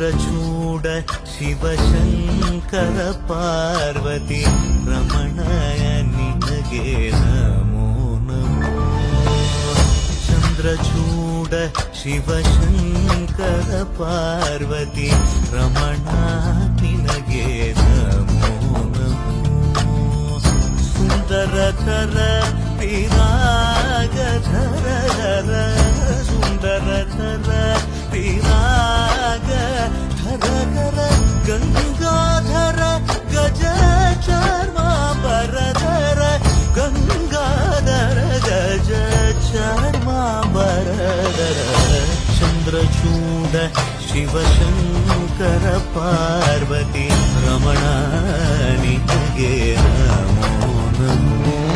ಚಂದ್ರಚೂಡ ಶಿವಶಂಕರ ಪಾರ್ವತಿ ರಮಣಯ ನಿನಗೆ ನಮೋ ನಮೋ. ಚಂದ್ರಚೂಡ ಶಿವಶಂಕರ ಪಾರ್ವತಿ ರಮಣ ನಿನಗೆ ನಮೋ ನಮೋ. ಸುಂದರಕರ ಪಿರಾಗಧರ ಸುಂದರಕರ ಪಿರಾಗಧರ ಗಂಗಾಧರ ಗಜ ಚರ್ಮಾಂಬರಧರ ಗಂಗಾಧರ ಗಜ ಚರ್ಮಾಂಬರಧರ. ಚಂದ್ರಚೂಡ ಶಿವಶಂಕರ ಪಾರ್ವತಿ ರಮಣ ನಿನಗೆ ನಮೋ